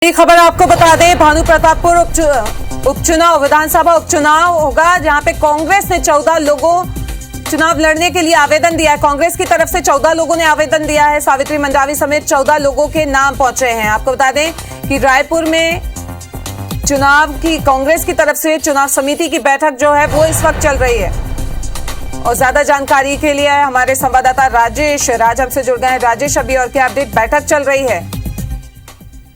ये खबर आपको बता दें, भानु प्रतापपुर उपचुनाव विधानसभा उपचुनाव होगा, जहां पे कांग्रेस ने 14 लोगों चुनाव लड़ने के लिए आवेदन दिया है। कांग्रेस की तरफ से 14 लोगों ने आवेदन दिया है। सावित्री मंडावी समेत 14 लोगों के नाम पहुंचे हैं। आपको बता दें कि रायपुर में चुनाव की कांग्रेस की तरफ से चुनाव समिति की बैठक जो है वो इस वक्त चल रही है। और ज्यादा जानकारी के लिए हमारे संवाददाता राजेश हमसे जुड़ गए हैं। राजेश, अभी और क्या अपडेट? बैठक चल रही है?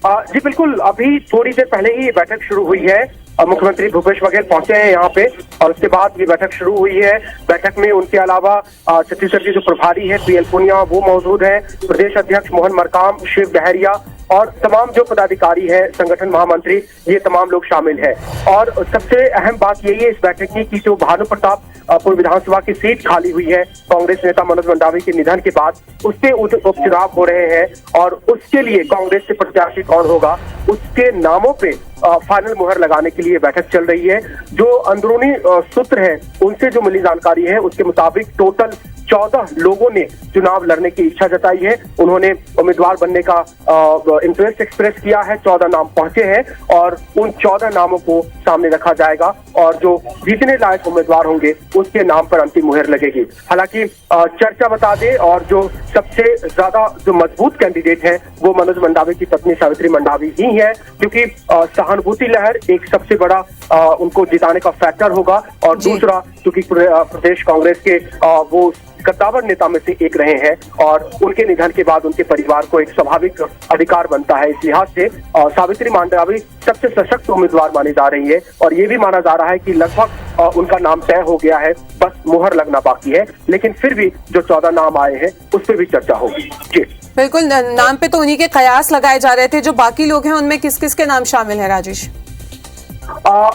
जी बिल्कुल, अभी थोड़ी देर पहले ही ये बैठक शुरू हुई है। मुख्यमंत्री भूपेश बघेल पहुंचे हैं यहाँ पे और उसके बाद ये बैठक शुरू हुई है। बैठक में उनके अलावा छत्तीसगढ़ के जो प्रभारी है पीएल पुनिया वो मौजूद है, प्रदेश अध्यक्ष मोहन मरकाम, शिव डहरिया और तमाम जो पदाधिकारी है, संगठन महामंत्री, ये तमाम लोग शामिल है। और सबसे अहम बात यही है इस बैठक की कि जो भानु प्रतापपुर विधानसभा की सीट खाली हुई है कांग्रेस नेता मनोज मंडावी के निधन के बाद, उसके उपचुनाव हो रहे हैं और उसके लिए कांग्रेस से प्रत्याशी कौन होगा उसके नामों पे फाइनल मुहर लगाने के लिए बैठक चल रही है। जो अंदरूनी सूत्र है उनसे जो मिली जानकारी है उसके मुताबिक टोटल 14 लोगों ने चुनाव लड़ने की इच्छा जताई है। उन्होंने उम्मीदवार बनने का इंटरेस्ट एक्सप्रेस किया है। 14 नाम पहुंचे हैं और उन 14 नामों को सामने रखा जाएगा और जो जीतने लायक उम्मीदवार होंगे उसके नाम पर अंतिम मुहर लगेगी। हालांकि चर्चा बता दे और जो सबसे ज्यादा जो मजबूत कैंडिडेट है वो मनोज मंडावी की पत्नी सावित्री मंडावी ही है, क्योंकि सहानुभूति लहर एक सबसे बड़ा उनको जिताने का फैक्टर होगा। और दूसरा, क्योंकि प्रदेश कांग्रेस के वो कद्दावर नेता में से एक रहे हैं और उनके निधन के बाद उनके परिवार को एक स्वाभाविक अधिकार बनता है। इस लिहाज से सावित्री मंडावी सबसे सशक्त उम्मीदवार मानी जा रही है और ये भी माना जा रहा है कि लगभग उनका नाम तय हो गया है, बस मुहर लगना बाकी है। लेकिन फिर भी जो 14 नाम आए हैं उस पर भी चर्चा होगी। जी बिल्कुल, नाम पे तो उन्हीं के कयास लगाए जा रहे थे। जो बाकी लोग हैं उनमें किस किस के नाम शामिल है राजेश?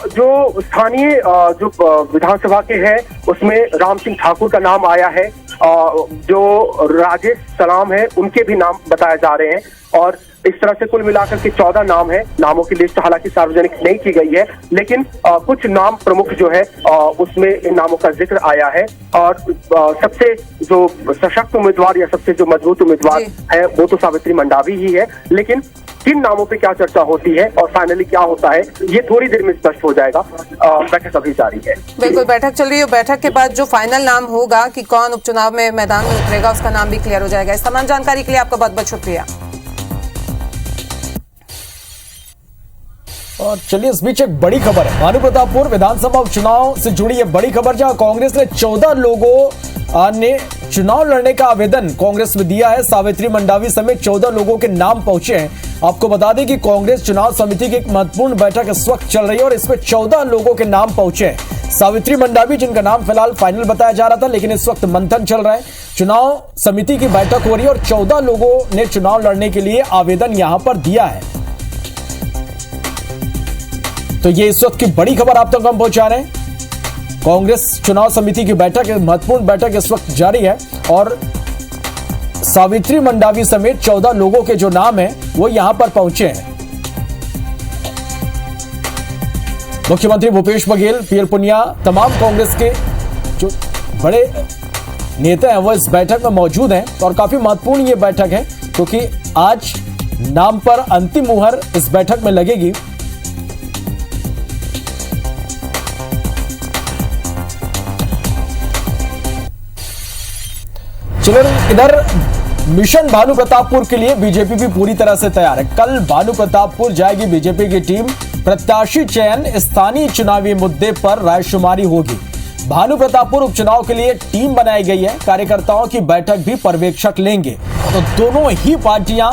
जो स्थानीय जो विधानसभा के हैं उसमें राम सिंह ठाकुर का नाम आया है। जो राजेश सलाम है उनके भी नाम बताए जा रहे हैं और इस तरह से कुल मिलाकर के 14 नाम है। नामों की लिस्ट हालांकि सार्वजनिक नहीं की गई है, लेकिन कुछ नाम प्रमुख जो है उसमें इन नामों का जिक्र आया है। और सबसे जो सशक्त उम्मीदवार या सबसे जो मजबूत उम्मीदवार है वो तो सावित्री मंडावी ही है। लेकिन किन नामों पे क्या चर्चा होती है और फाइनली क्या होता है ये थोड़ी देर में स्पष्ट हो जाएगा। बैठक अभी जारी है। बिल्कुल, बैठक चल रही है। बैठक के बाद जो फाइनल नाम होगा कि कौन उपचुनाव में मैदान में उतरेगा उसका नाम भी क्लियर हो जाएगा। इस तमाम जानकारी के लिए आपका बहुत बहुत शुक्रिया। और चलिए, इस बीच एक बड़ी खबर है। भानु प्रतापपुर विधानसभा उपचुनाव से जुड़ी है बड़ी खबर, जहां कांग्रेस ने 14 लोगों ने चुनाव लड़ने का आवेदन कांग्रेस में दिया है। सावित्री मंडावी समेत 14 लोगों के नाम पहुंचे हैं। आपको बता दें कि कांग्रेस चुनाव समिति की एक महत्वपूर्ण बैठक इस वक्त चल रही है और इसमें 14 लोगों के नाम पहुंचे हैं। सावित्री मंडावी, जिनका नाम फिलहाल फाइनल बताया जा रहा था, लेकिन इस वक्त मंथन चल रहा है। चुनाव समिति की बैठक हो रही है और 14 लोगों ने चुनाव लड़ने के लिए आवेदन यहां पर दिया है। तो ये इस वक्त की बड़ी खबर आप तक हम पहुंचा रहे हैं। कांग्रेस चुनाव समिति की बैठक, महत्वपूर्ण बैठक इस वक्त जारी है और सावित्री मंडावी समेत 14 लोगों के जो नाम हैं वो यहां पर पहुंचे हैं। मुख्यमंत्री भूपेश बघेल, पीएल पुनिया, तमाम कांग्रेस के जो बड़े नेता हैं वो इस बैठक में मौजूद हैं और काफी महत्वपूर्ण ये बैठक है क्योंकि आज नाम पर अंतिम मुहर इस बैठक में लगेगी। चलो, इधर मिशन भानु प्रतापपुर के लिए बीजेपी भी पूरी तरह से तैयार है। कल भानु प्रतापपुर जाएगी बीजेपी की टीम। प्रत्याशी चयन, स्थानीय चुनावी मुद्दे पर रायशुमारी होगी। भानु प्रतापपुर उपचुनाव के लिए टीम बनाई गई है। कार्यकर्ताओं की बैठक भी पर्यवेक्षक लेंगे। तो दोनों ही पार्टियां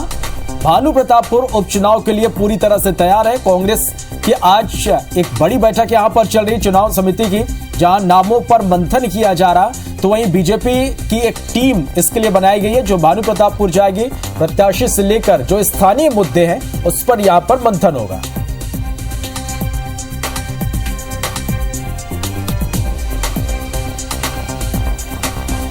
भानु प्रतापपुर उपचुनाव के लिए पूरी तरह से तैयार है। कांग्रेस की आज एक बड़ी बैठक यहां पर चल रही चुनाव समिति की, जहां नामों पर मंथन किया जा रहा। तो वहीं बीजेपी की एक टीम इसके लिए बनाई गई है जो भानु प्रतापपुर जाएगी। प्रत्याशी से लेकर जो स्थानीय मुद्दे हैं उस पर यहां पर मंथन होगा।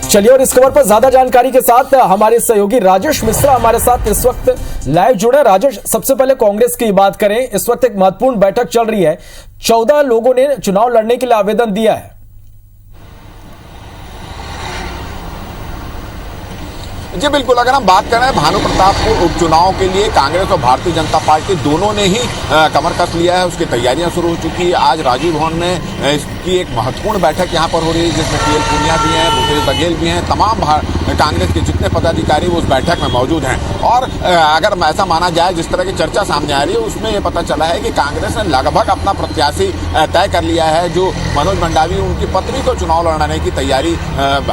चलिए, और इस खबर पर ज्यादा जानकारी के साथ हमारे सहयोगी राजेश मिश्रा हमारे साथ इस वक्त लाइव जुड़े। राजेश, सबसे पहले कांग्रेस की बात करें, इस वक्त एक महत्वपूर्ण बैठक चल रही है। 14 लोगों ने चुनाव लड़ने के लिए आवेदन दिया है। जी बिल्कुल, अगर हम बात करें भानु प्रतापपुर उपचुनाव के लिए कांग्रेस और भारतीय जनता पार्टी दोनों ने ही कमर कस लिया है। उसकी तैयारियां शुरू हो चुकी है। आज राजीव भवन में इसकी एक महत्वपूर्ण बैठक यहां पर हो रही है, जिसमें पीएल पुनिया भी हैं, भूपेश बघेल भी हैं, तमाम कांग्रेस के जितने पदाधिकारी वो उस बैठक में मौजूद हैं। और अगर ऐसा माना जाए, जिस तरह की चर्चा सामने आ रही है, उसमें ये पता चला है कि कांग्रेस ने लगभग अपना प्रत्याशी तय कर लिया है। जो मनोज मंडावी, उनकी पत्नी को चुनाव लड़ाने की तैयारी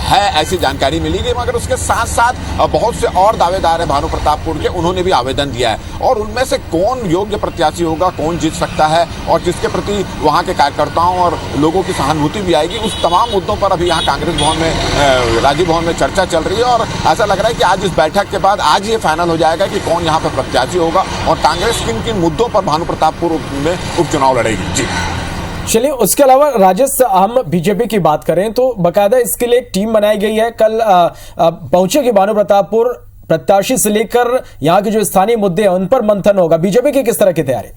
है, ऐसी जानकारी मिली गई। मगर उसके साथ साथ बहुत से और दावेदार है भानु प्रतापपुर के, उन्होंने भी आवेदन दिया है। और उनमें से कौन योग्य प्रत्याशी होगा, कौन जीत सकता है और जिसके प्रति वहां के कार्यकर्ताओं और लोगों की सहानुभूति भी आएगी, उस तमाम मुद्दों पर अभी यहाँ कांग्रेस भवन में, राजीव भवन में चर्चा चल रही है। और ऐसा लग रहा है कि आज इस बैठक के बाद आज ये फाइनल हो जाएगा कि कौन यहाँ पर प्रत्याशी होगा और कांग्रेस किन किन मुद्दों पर भानु प्रतापपुर में उपचुनाव लड़ेगी। जी चलिए, उसके अलावा राजेश, हम बीजेपी की बात करें तो बकायदा इसके लिए एक टीम बनाई गई है। कल पहुंचेगी भानु प्रतापपुर, प्रत्याशी से लेकर यहां के जो स्थानीय मुद्दे हैं उन पर मंथन होगा। बीजेपी की किस तरह की तैयारी?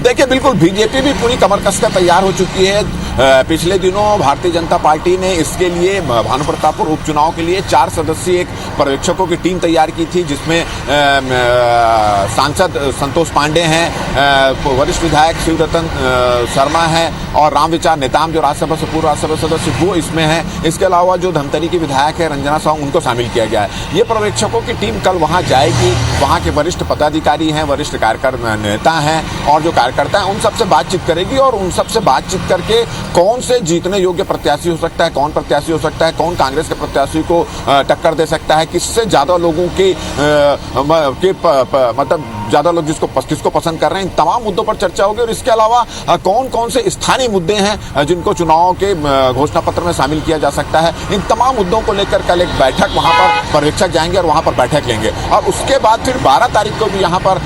देखिए, बिल्कुल बीजेपी भी पूरी कमर कसकर तैयार हो चुकी है। पिछले दिनों भारतीय जनता पार्टी ने इसके लिए भानु प्रतापपुर उपचुनाव के लिए 4 सदस्यीय एक पर्यवेक्षकों की टीम तैयार की थी, जिसमें सांसद संतोष पांडे हैं, वरिष्ठ विधायक शिवरतन शर्मा है और रामविचार नेताम जो राज्यसभा से पूर्व राज्यसभा सदस्य, वो इसमें हैं। इसके अलावा जो धमतरी की विधायक है रंजना साहू, उनको शामिल किया गया है। ये पर्यवेक्षकों की टीम कल वहां जाएगी। वहां के वरिष्ठ पदाधिकारी हैं, वरिष्ठ कार्यकर्ता नेता हैं और जो कार्यकर्ता हैं, उन सबसे बातचीत करेगी और उन सबसे बातचीत करके कौन से जीतने योग्य प्रत्याशी हो सकता है, कौन प्रत्याशी हो सकता है, कौन कांग्रेस के प्रत्याशी को टक्कर दे सकता है, किससे ज्यादा लोगों के मतलब ज्यादा लोग किसको पसंद कर रहे हैं, इन तमाम मुद्दों पर चर्चा होगी। और इसके अलावा कौन कौन से स्थानीय मुद्दे हैं जिनको चुनाव के घोषणा पत्र में शामिल किया जा सकता है, इन तमाम मुद्दों को लेकर कल एक बैठक वहां पर पर्यवेक्षक जाएंगे और वहां पर बैठक लेंगे। और उसके बाद फिर 12 तारीख को भी यहाँ पर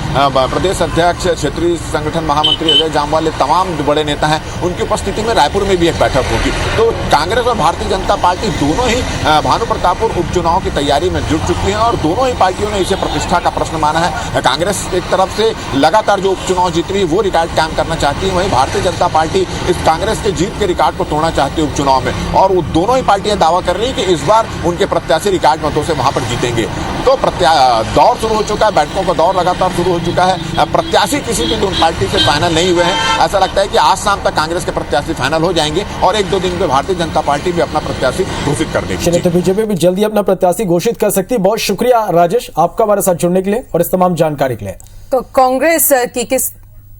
प्रदेश अध्यक्ष, क्षेत्रीय संगठन महामंत्री अजय जामवाल, तमाम बड़े नेता हैं, उनकी उपस्थिति में रायपुर में भी एक बैठक होगी। तो कांग्रेस और भारतीय जनता पार्टी दोनों ही भानु प्रतापपुर उपचुनाव की तैयारी में जुट चुकी हैं और दोनों ही पार्टियों ने इसे प्रतिष्ठा का प्रश्न माना है। कांग्रेस एक तरफ से लगातार जो उपचुनाव जीत रही है वो रिकॉर्ड कायम करना चाहती है, वहीं भारतीय जनता पार्टी इस कांग्रेस के जीत के रिकॉर्ड को तोड़ना चाहती है उपचुनाव में। और वो दोनों ही पार्टियां दावा कर रही है कि इस बार उनके प्रत्याशी रिकॉर्ड मतों से वहां पर जीतेंगे। तो दौर शुरू हो चुका है, बैठकों का दौर लगातार शुरू हो चुका है। प्रत्याशी किसी भी दोनों पार्टी से फाइनल नहीं हुए हैं। ऐसा लगता है कि आज शाम तक कांग्रेस के प्रत्याशी फाइनल हो जाएंगे और 1-2 दिन में भारतीय जनता पार्टी भी अपना प्रत्याशी घोषित कर देगी। चलिए, तो बीजेपी भी जल्दी अपना प्रत्याशी घोषित कर सकती है। बहुत शुक्रिया राजेश, आपका हमारे साथ जुड़ने के लिए और इस तमाम जानकारी के लिए। तो कांग्रेस की किस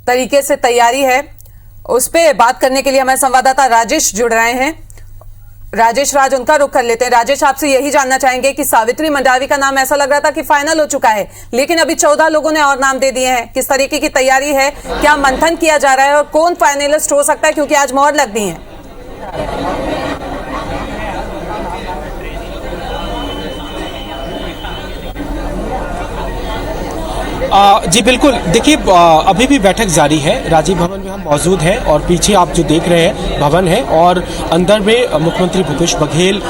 तरीके से तैयारी है, उस पर बात करने के लिए हमारे संवाददाता राजेश जुड़ रहे हैं। राजेश, उनका रुख कर लेते हैं। राजेश, आपसे यही जानना चाहेंगे कि सावित्री मंडावी का नाम ऐसा लग रहा था कि फाइनल हो चुका है, लेकिन अभी 14 लोगों ने और नाम दे दिए हैं। किस तरीके की तैयारी है, क्या मंथन किया जा रहा है और कौन फाइनलिस्ट हो सकता है, क्योंकि आज मोहर लग दी है? जी बिल्कुल, देखिए अभी भी बैठक जारी है। राजीव भवन में हम मौजूद हैं और पीछे आप जो देख रहे हैं भवन है और अंदर में मुख्यमंत्री भूपेश बघेल,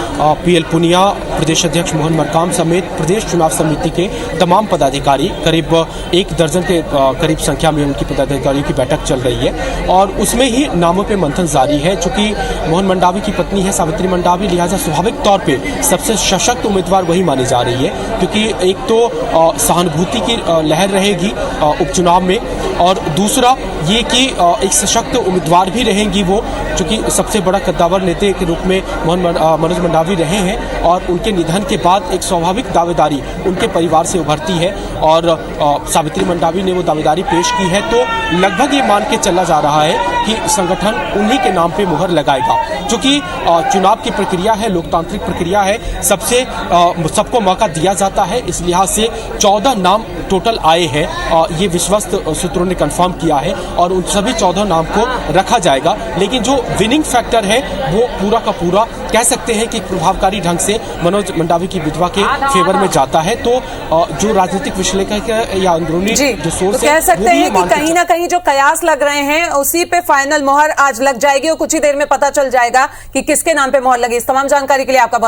पीएल पुनिया, प्रदेश अध्यक्ष मोहन मरकाम समेत प्रदेश चुनाव समिति के तमाम पदाधिकारी, करीब 1 दर्जन के करीब संख्या में उनकी पदाधिकारियों की बैठक चल रही है और उसमें ही नामों पे मंथन जारी है। चूंकि मोहन मंडावी की पत्नी है सावित्री मंडावी, लिहाजा स्वाभाविक तौर पर सबसे सशक्त उम्मीदवार वही मानी जा रही है, क्योंकि एक तो सहानुभूति की लहर रहेगी उपचुनाव में और दूसरा ये कि एक सशक्त उम्मीदवार भी रहेंगी वो, क्योंकि सबसे बड़ा कद्दावर नेता के रूप में मनोज मंडावी रहे हैं और उनके निधन के बाद एक स्वाभाविक दावेदारी उनके परिवार से उभरती है और सावित्री मंडावी ने वो दावेदारी पेश की है। तो लगभग ये मान के चला जा रहा है कि संगठन उन्हीं के नाम पे मुहर लगाएगा, क्योंकि चुनाव की प्रक्रिया है, लोकतांत्रिक प्रक्रिया है, सबको मौका दिया जाता है। इस लिहाज से 14 नाम टोटल आए हैं, ये विश्वस्त सूत्रों ने कंफर्म किया है और उन सभी 14 नाम को रखा जाएगा। लेकिन जो विनिंग फैक्टर है वो पूरा का पूरा कह सकते हैं कि प्रभावकारी ढंग से मनोज मंडावी की विधवा के फेवर में जाता है। तो जो राजनीतिक विश्लेषक या अंदरूनी जो सोर्स तो कह सकते हैं कि कहीं ना कहीं जो कयास लग रहे हैं उसी पे फाइनल मोहर आज लग जाएगी और कुछ ही देर में पता चल जाएगा कि किसके नाम पे मोहर लगी। इस तमाम जानकारी के लिए आपका